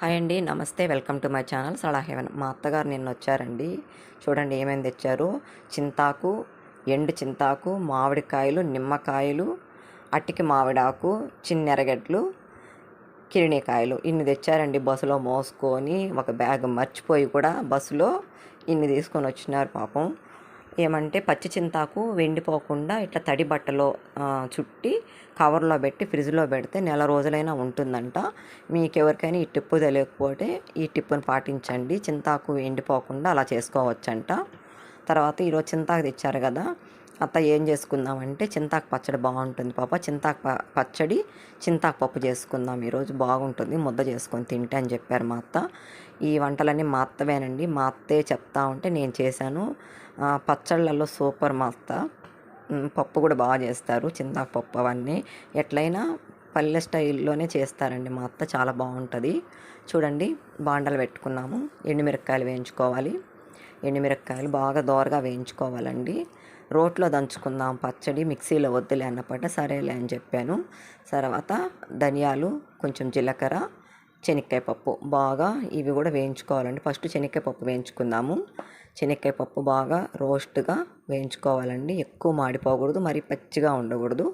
Hi అండి, namaste. Welcome to my channel Sala heaven. మా అత్తగారు నిన్న వచ్చారండి. చూడండి ఏమేమి తెచ్చారు. చింతాకు, ఎండు చింతాకు, మామిడికాయలు, నిమ్మకాయలు, అట్టికి మామిడాకు, చిన్నెరగడ్లు, కిరిణికాయలు ఇన్ని తెచ్చారండి. బస్సులో మోసుకొని ఒక బ్యాగ్ మర్చిపోయి కూడా బస్సులో ఇన్ని తీసుకొని వచ్చినారు పాపం. ఏమంటే పచ్చి చింతాకు వెండిపోకుండా ఇట్లా తడి బట్టలో చుట్టి కవర్లో పెట్టి ఫ్రిడ్జ్లో పెడితే నెల రోజులైనా ఉంటుందంట. మీకు ఎవరికైనా ఈ టిప్పు తెలియకపోతే ఈ టిప్పుని పాటించండి. చింతాకు ఎండిపోకుండా అలా చేసుకోవచ్చంట. తర్వాత ఈరోజు చింతాకు తెచ్చారు కదా, అత్త ఏం చేసుకుందామంటే చింతాకు పచ్చడి బాగుంటుంది పాప, చింతాకు పచ్చడి చింతాకు పప్పు చేసుకుందాం ఈరోజు, బాగుంటుంది ముద్ద చేసుకొని తింటే అని చెప్పారు మా అత్త. ఈ వంటలన్నీ మా అత్తవేనండి, మా అత్తే చెప్తా ఉంటే నేను చేశాను. పచ్చళ్ళల్లో సూపర్ మా అత్త. పప్పు కూడా బాగా చేస్తారు, చింతాకు పప్పు అవన్నీ ఎట్లయినా పల్లె స్టైల్లోనే చేస్తారండి మా అత్త, చాలా బాగుంటుంది. చూడండి బాండలు పెట్టుకున్నాము, ఎండుమిరపకాయలు వేయించుకోవాలి. ఎండుమిరపకాయలు బాగా దోరగా వేయించుకోవాలండి. రోట్లో దంచుకుందాం పచ్చడి, మిక్సీలో వద్దులే అన్నపట సరేలే అని చెప్పాను. తర్వాత ధనియాలు, కొంచెం జీలకర్ర, శనక్కాయ పప్పు బాగా ఇవి కూడా వేయించుకోవాలండి. ఫస్ట్ శనక్కాయ పప్పు వేయించుకుందాము. శనక్కాయ పప్పు బాగా రోస్ట్గా వేయించుకోవాలండి, ఎక్కువ మాడిపోకూడదు, మరి పచ్చిగా ఉండకూడదు,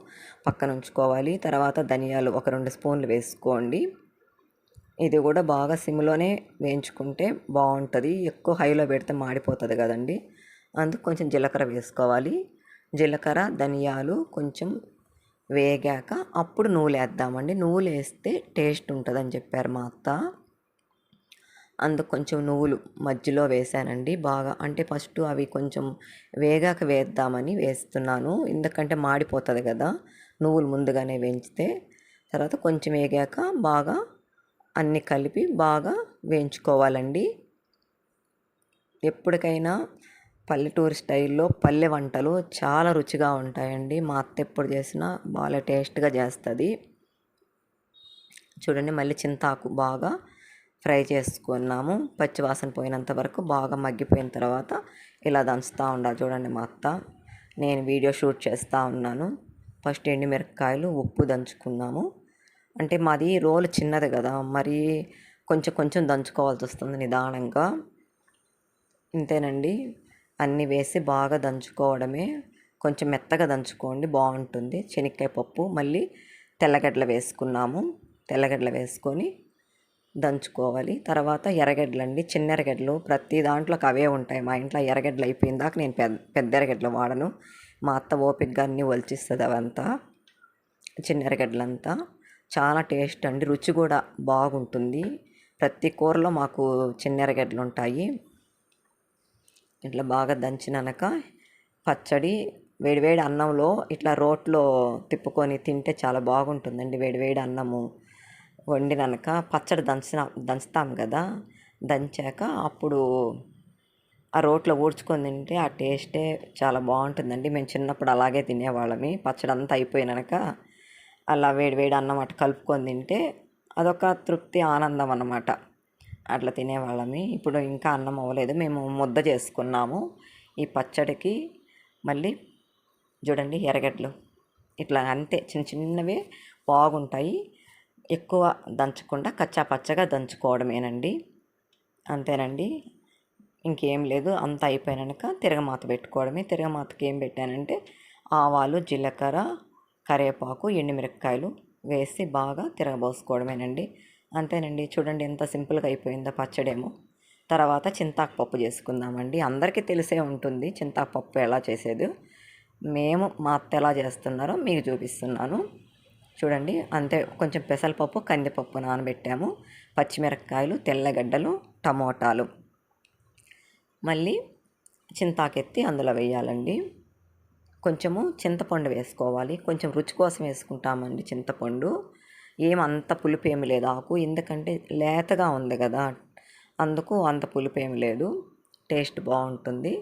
పక్కన ఉంచుకోవాలి. తర్వాత ధనియాలు ఒక 2 స్పూన్లు వేసుకోండి. ఇది కూడా బాగా సిమ్లోనే వేయించుకుంటే బాగుంటుంది, ఎక్కువ హైలో పెడితే మాడిపోతుంది కదండి. అందుకు కొంచెం జీలకర్ర వేసుకోవాలి. జీలకర్ర ధనియాలు కొంచెం వేగాక అప్పుడు నువ్వులు వేద్దామండి. నువ్వులు వేస్తే టేస్ట్ ఉంటుందని చెప్పారు మా అత్త. అందుకు కొంచెం నువ్వులు మధ్యలో వేసానండి బాగా, అంటే ఫస్ట్ అవి కొంచెం వేగాక వేద్దామని వేస్తున్నాను, ఎందుకంటే మాడిపోతుంది కదా నువ్వులు ముందుగానే వేయించితే. తర్వాత కొంచెం వేగాక బాగా అన్నీ కలిపి బాగా వేయించుకోవాలండి. ఎప్పటికైనా పల్లెటూరు స్టైల్లో పల్లె వంటలు చాలా రుచిగా ఉంటాయండి. మా అత్త ఎప్పుడు చేసినా బాగా టేస్ట్గా చేస్తుంది. చూడండి మళ్ళీ చింతాకు బాగా ఫ్రై చేసుకున్నాము, పచ్చివాసన పోయినంత వరకు బాగా మగ్గిపోయిన తర్వాత ఇలా దంచుతూ ఉండాలి. చూడండి మా అత్త, నేను వీడియో షూట్ చేస్తూ ఉన్నాను. ఫస్ట్ ఎండుమిరపకాయలు ఉప్పు దంచుకున్నాము, అంటే మాది రోలు చిన్నది కదా, మరి కొంచెం కొంచెం దంచుకోవాల్సి వస్తుంది నిదానంగా. ఇంతేనండి, అన్నీ వేసి బాగా దంచుకోవడమే. కొంచెం మెత్తగా దంచుకోండి బాగుంటుంది. శనక్కాయ పప్పు మళ్ళీ తెల్లగడ్డలు వేసుకున్నాము, తెల్లగడ్డలు వేసుకొని దంచుకోవాలి. తర్వాత ఎర్రగడ్డలు అండి, చిన్న ఎర్రగడ్డలు ప్రతి దాంట్లోకి అవే ఉంటాయి మా ఇంట్లో. ఎర్రగడ్డలు అయిపోయిన దాకా నేను పెద్ద ఎర్రగడ్డలు వాడను, మా అత్త ఓపికగా అన్నీ ఒలిచిస్తుంది అవంతా. చిన్న ఎర్రగడ్డలంతా చాలా టేస్ట్ అండి, రుచి కూడా బాగుంటుంది. ప్రతి కూరలో మాకు చిన్న ఎర్రగడ్డలు ఉంటాయి. ఇట్లా బాగా దంచినాక పచ్చడి వేడివేడి అన్నంలో ఇట్లా రోట్లో తిప్పుకొని తింటే చాలా బాగుంటుందండి. వేడివేడి అన్నము వండినాక పచ్చడి దంచుతాం కదా, దంచాక అప్పుడు ఆ రోట్లో ఊడ్చుకొని తింటే ఆ టేస్టే చాలా బాగుంటుందండి. మేము చిన్నప్పుడు అలాగే తినేవాళ్ళమి. పచ్చడి అంతా అయిపోయినాక అలా వేడివేడి అన్నం అటు కలుపుకొని తింటే అదొక తృప్తి, ఆనందం అన్నమాట. అట్లా తినేవాళ్ళమి. ఇప్పుడు ఇంకా అన్నం అవ్వలేదు, మేము ముద్ద చేసుకున్నాము ఈ పచ్చడికి. మళ్ళీ చూడండి ఎర్రగడ్డలు ఇట్లా అంతే చిన్న చిన్నవి బాగుంటాయి, ఎక్కువ దంచకుండా కచ్చా పచ్చగా దంచుకోవడమేనండి. అంతేనండి, ఇంకేం లేదు. అంతా అయిపోయినాక తిరగమాత పెట్టుకోవడమే. తిరగమాతకి ఏం పెట్టానంటే ఆవాలు, జీలకర్ర, కరివేపాకు, ఎండుమిరపకాయలు వేసి బాగా తిరగబోసుకోవడమేనండి. అంతేనండి, చూడండి ఎంత సింపుల్గా అయిపోయిందో పచ్చడేమో. తర్వాత చింతాకు పప్పు చేసుకుందామండి. అందరికీ తెలిసే ఉంటుంది చింతాకు పప్పు ఎలా చేసేది. మేము మా అత్త ఎలా చేస్తున్నారో మీకు చూపిస్తున్నాను. చూడండి అంతే, కొంచెం పెసరపప్పు, కందిపప్పు నానబెట్టాము, పచ్చిమిరపకాయలు, తెల్లగడ్డలు, టమోటాలు, మళ్ళీ చింతాకెత్తి అందులో వేయాలండి. కొంచెము చింతపండు వేసుకోవాలి, కొంచెం రుచి కోసం వేసుకుంటామండి చింతపండు. ఏమంత పులుపు ఏమి లేదు ఆకు, ఎందుకంటే లేతగా ఉంది కదా, అందుకు అంత పులుపు ఏమి లేదు, టేస్ట్ బాగుంటుంది.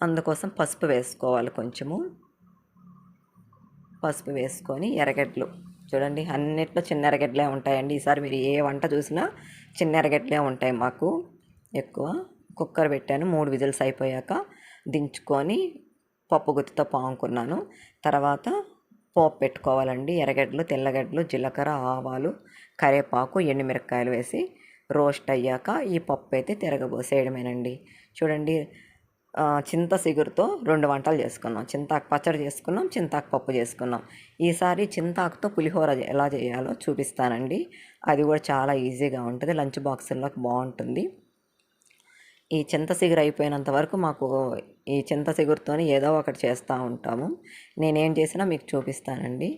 అందుకోసం పసుపు వేసుకోవాలి, కొంచెము పసుపు వేసుకొని ఎర్రగడ్డలు చూడండి అన్నిట్లో చిన్న ఎర్రగడ్డలే ఉంటాయండి. ఈసారి మీరు ఏ వంట చూసినా చిన్న ఎర్రగడ్డలే ఉంటాయి మాకు ఎక్కువ. కుక్కర్ పెట్టాను, 3 విజిల్స్ అయిపోయాక దించుకొని పప్పు గుత్తితో పాముకున్నాను. తర్వాత పోపు పెట్టుకోవాలండి. ఎర్రగడ్డలు, తెల్లగడ్డలు, జీలకర్ర, ఆవాలు, కరివేపాకు, ఎండుమిరపకాయలు వేసి రోస్ట్ అయ్యాక ఈ పప్పు అయితే తిరగబోసేయడమేనండి. చూడండి, చింత చిగురుతో 2 వంటలు చేసుకున్నాం. చింతాకు పచ్చడి చేసుకున్నాం, చింతాకు పప్పు చేసుకున్నాం. ఈసారి చింతాకుతో పులిహోర ఎలా చేయాలో చూపిస్తానండి. అది కూడా చాలా ఈజీగా ఉంటుంది, లంచ్ బాక్సుల్లోకి బాగుంటుంది. ఈ చింత చిగురు అయిపోయినంత వరకు మాకు ఈ చింత చిగురుతోని ఏదో ఒకటి చేస్తూ ఉంటాము. నేనేం చేసినా మీకు చూపిస్తానండి.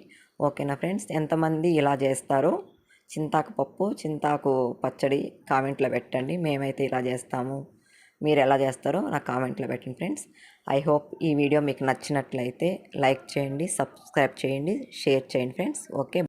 ఓకేనా ఫ్రెండ్స్? ఎంతమంది ఇలా చేస్తారో చింతాకు పప్పు, చింతాకు పచ్చడి కామెంట్లో పెట్టండి. మేమైతే ఇలా చేస్తాము, మీరు ఎలా చేస్తారో నాకు కామెంట్లో పెట్టండి ఫ్రెండ్స్. ఐ హోప్ ఈ వీడియో మీకు నచ్చినట్లయితే లైక్ చేయండి, సబ్స్క్రైబ్ చేయండి, షేర్ చేయండి ఫ్రెండ్స్. ఓకే.